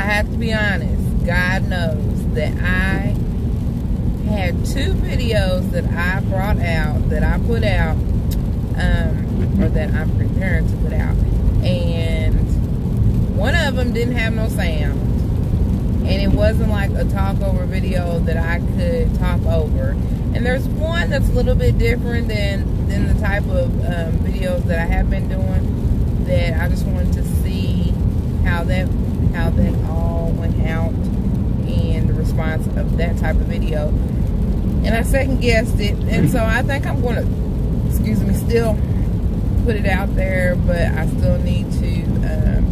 have to be honest. God knows that I had 2 videos that I brought out, that I put out, or that I'm preparing to put out, and one of them didn't have no sound, and it wasn't like a talk over video that I could talk over. And there's one that's a little bit different than the type of videos that I have been doing, that I just wanted to see how that all went out and the response of that type of video. And I second guessed it, and so I think I'm going to, still put it out there, but I still need to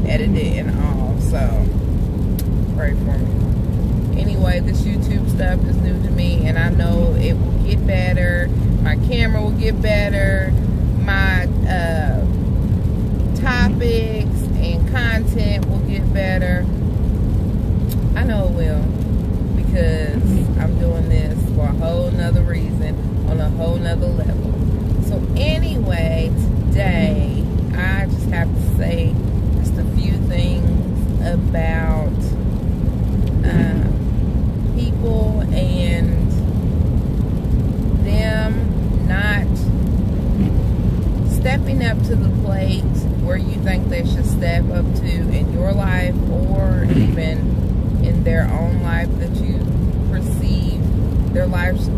edit it and all, so pray for me. Anyway, this YouTube stuff is new to me, and I know it will get better. My camera will get better. My topics and content will get better. I know it will, because I'm doing this for a whole nother reason, on a whole nother level. So anyway, today I just have to say just a few things about people and them not stepping up to the plate where you think they should step up to in your life, or even in their own life, that you perceive their lives,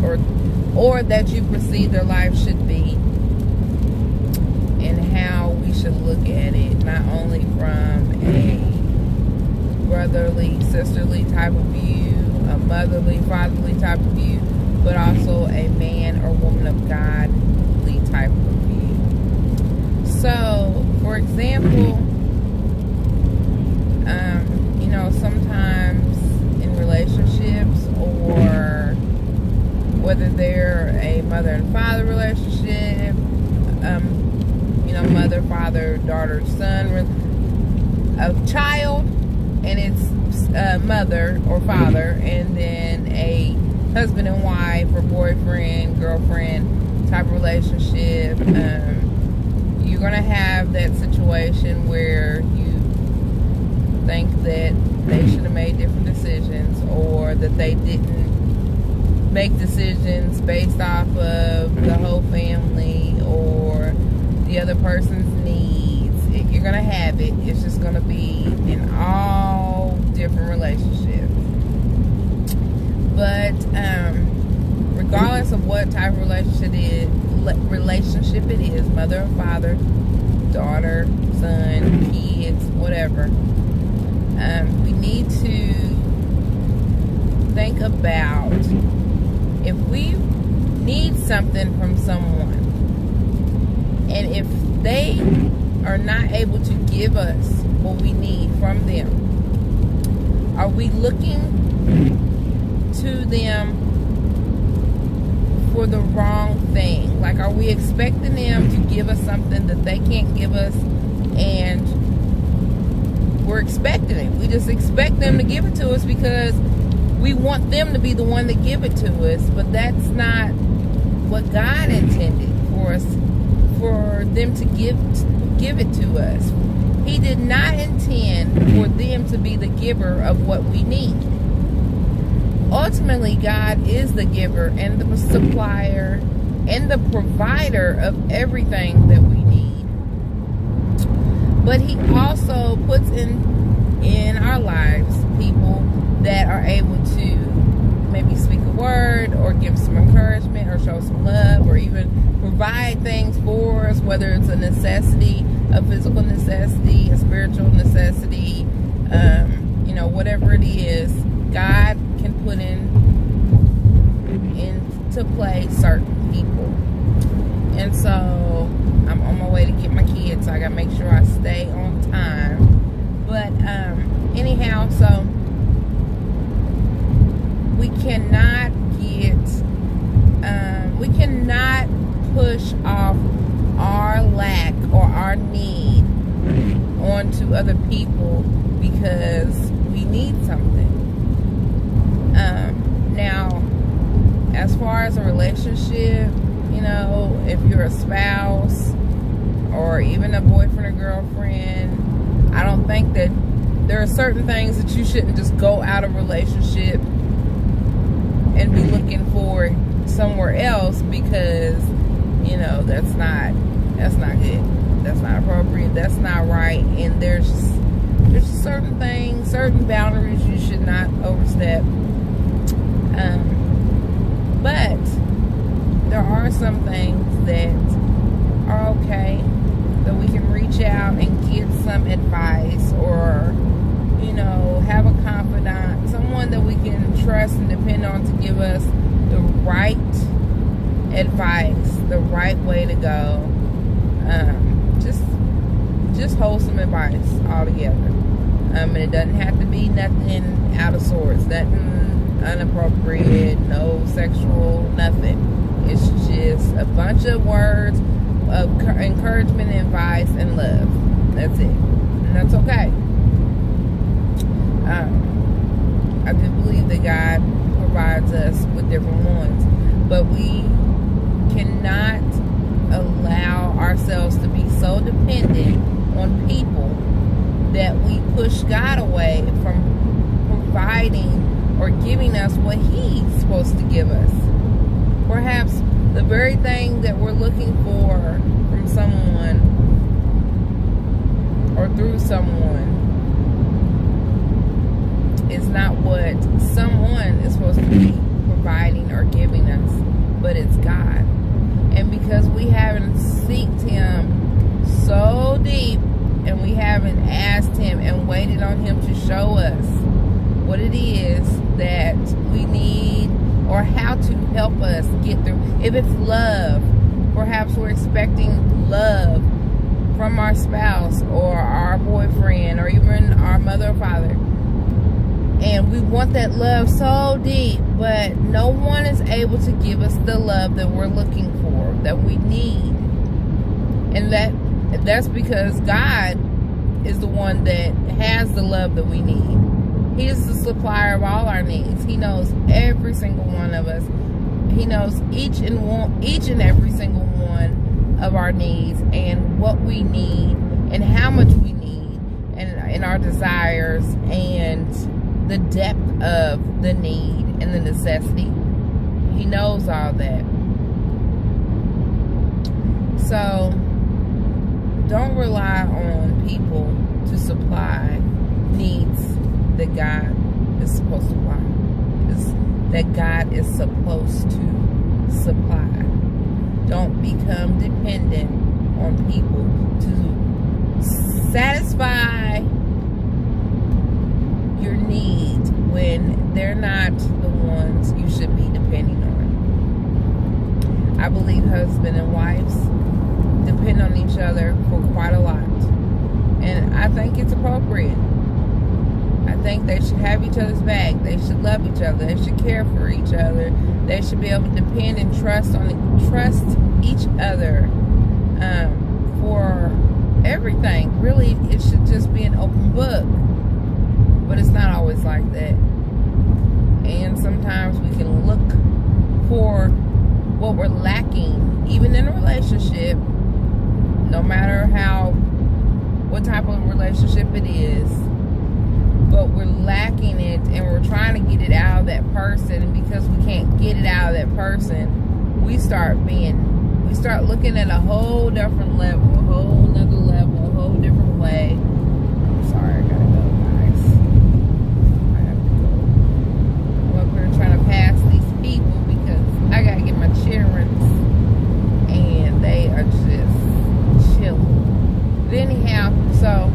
or that you perceive their life should be, and how we should look at it, not only from a brotherly, sisterly type of view, a motherly, fatherly type of view, but also a man or woman of godly type of view. So, for example, sometimes in relationships, or whether they're a mother and father relationship, mother, father, daughter, son, a child, and it's mother or father, and then a husband and wife, or boyfriend, girlfriend type of relationship, you're going to have that situation where you think that they should have made different decisions, or that they didn't make decisions based off of the whole family or the other person's needs. You're going to have it. It's just going to be in all different relationships. But regardless of what type of relationship it is, mother or father, daughter, son, kids, whatever, we need to think about, if we need something from someone, and if they are not able to give us what we need from them, are we looking to them for the wrong thing? Like, are we expecting them to give us something that they can't give us, and we're expecting it? We just expect them to give it to us because we want them to be the one to give it to us, but that's not what God intended for us, for them to give it to us. He did not intend for them to be the giver of what we need. Ultimately, God is the giver and the supplier and the provider of everything that we need. But He also puts in our lives people that are able to maybe speak a word, or give some encouragement, or show some love, or even provide things for us, whether it's a necessity, a physical necessity, a spiritual necessity, whatever it is, God can put into play certain people. And so I'm on my way to get my kids, so I gotta make sure I stay on time. But anyhow, so we cannot push off our lack or our need onto other people because we need something. Now, as far as a relationship, if you're a spouse or even a boyfriend or girlfriend, I don't think that there are certain things that you shouldn't just go out of relationship and be looking for it somewhere else, because you know that's not good, that's not appropriate, that's not right. And there's certain things, certain boundaries you should not overstep. But there are some things that are okay, that we can reach out and get some advice, or you know, have a confidant, someone that we can trust and depend on to give us the right advice, the right way to go. Just wholesome advice altogether. And it doesn't have to be nothing out of sorts, nothing inappropriate, no sexual, nothing. It's just a bunch of words of encouragement, advice, and love. That's it. And that's okay. I do believe that God provides us with different ones, but we cannot allow ourselves to be so dependent on people that we push God away from providing or giving us what He's supposed to give us. Perhaps the very thing that we're looking for from someone or through someone is not what someone is supposed to be providing or giving us, but it's God. And because we haven't seeked Him so deep, and we haven't asked Him and waited on Him to show us what it is that we need, or how to help us get through. If it's love, perhaps we're expecting love from our spouse or our boyfriend or even our mother or father, and we want that love so deep, but no one is able to give us the love that we're looking for, that we need. And that's because God is the one that has the love that we need. He is the supplier of all our needs. He knows every single one of us. He knows each and every single one of our needs, and what we need, and how much we need, and our desires, and the depth of the need and the necessity. He knows all that. So don't rely on people to supply needs that God is supposed to supply. That God is supposed to supply. Don't become dependent on people to satisfy your needs when they're not the ones you should be depending on. I believe husband and wives depend on each other for quite a lot, and I think it's appropriate. I think they should have each other's back. They should love each other. They should care for each other. They should be able to depend and trust each other for everything. Really, it should just be an open book. But it's not always like that. And sometimes we can look for what we're lacking, even in a relationship, no matter what type of relationship it is. But we're lacking it, and we're trying to get it out of that person. And because we can't get it out of that person, we start looking at a whole different level, a whole nother level, a whole different way. Sorry, I gotta go, guys. I have to go. Well, we're trying to pass these people because I gotta get my children, and they are just chilling. But anyhow, so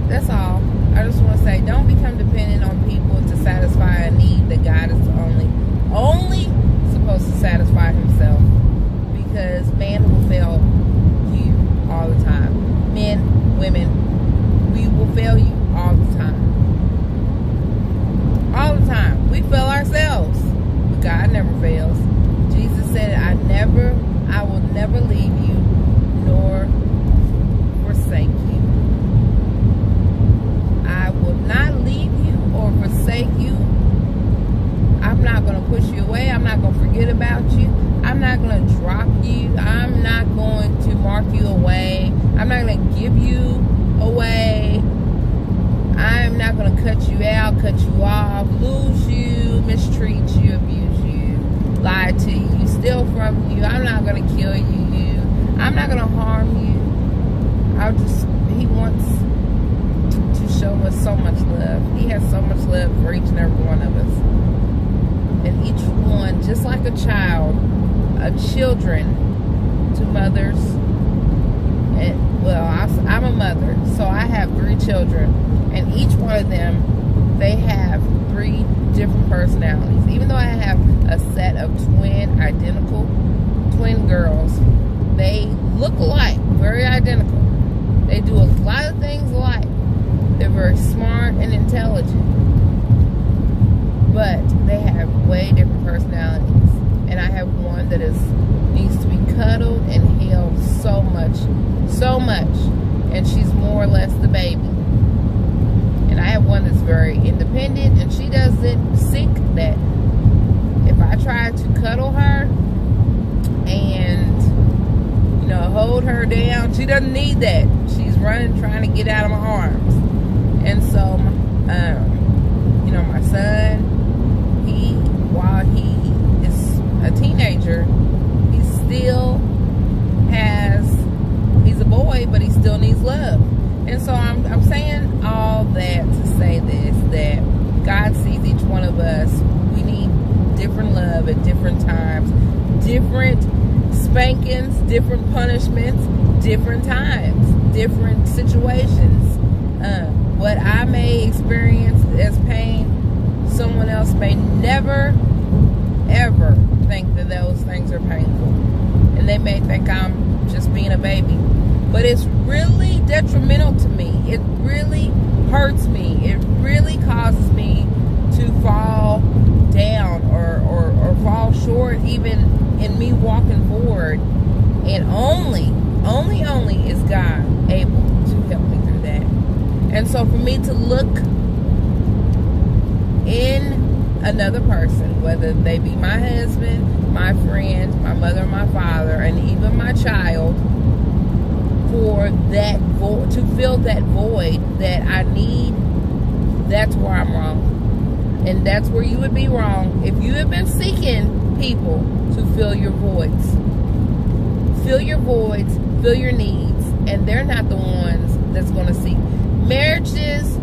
that's all. I just want to say, don't become dependent on people to satisfy a need that God is only supposed to satisfy Himself. Because man will fail you all the time. Men, women, we will fail you all the time. All the time. We fail ourselves. But God never fails. Jesus said, I will never leave you nor forsake you. I will not leave you or forsake you. I'm not going to push you away. I'm not going to forget about you. I'm not going to drop you. I'm not going to mark you away. I'm not going to give you away. I'm not going to cut you out, cut you off, lose you, mistreat you, abuse you, lie to you, steal from you. I'm not going to kill you. I'm not going to harm you. He wants to show us so much love. He has so much love for each and every one of us. And each one, just like a child, children to mothers. And, well, I'm a mother, so I have 3 children. And each one of them, they have 3 different personalities. Even though I have a set of identical twin girls, they look alike, very identical. They do a lot of things alike. They're very smart and intelligent. But they have way different personalities. And I have one that needs to be cuddled and held so much. And she's more or less the baby. And I have one that's very independent, and she doesn't seek that. If I try to cuddle her and, hold her down, she doesn't need that. She's running, trying to get out of my arms. And so, my son, while he is a teenager, he's a boy, but he still needs love. And so I'm saying all that to say this, that God sees each one of us. We need different love at different times, different spankings, different punishments, different times, different situations. What I may experience as pain, someone else may never, ever think that those things are painful. And they may think I'm just being a baby. But it's really detrimental to me. It really hurts me. It really causes me to fall down or fall short even in me walking forward. And only is God able to help me through that. And so for me to look in another person, whether they be my husband, my friend, my mother, my father, and even my child, for that to fill that void that I need, that's where I'm wrong. And that's where you would be wrong if you have been seeking people to fill your voids. Fill your voids, fill your needs, and they're not the ones that's going to seek. Marriages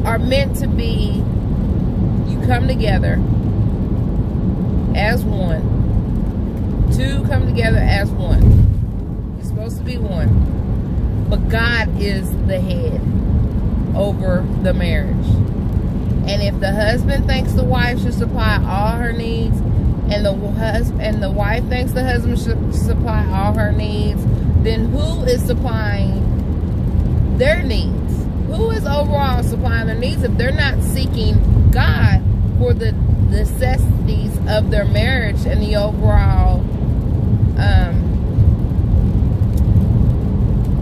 are meant to be, you come together as one. 2 come together as one. You're supposed to be one. But God is the head over the marriage. And if the husband thinks the wife should supply all her needs, and the wife thinks the husband should supply all her needs, then who is supplying their needs? Who is overall supplying their needs if they're not seeking God for the necessities of their marriage and the overall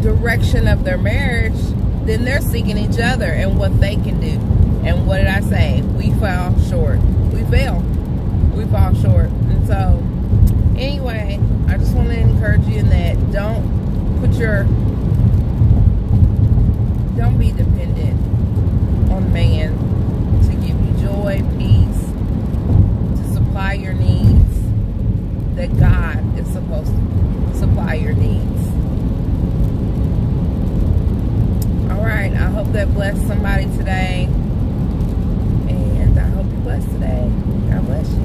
direction of their marriage? Then they're seeking each other and what they can do. And what did I say? We fall short. We fail. We fall short. And so, anyway, I just want to encourage you in that. Don't be dependent on man to give you joy, peace, to supply your needs. That God is supposed to supply your needs. Alright, I hope that blessed somebody today. And I hope you're blessed today. God bless you.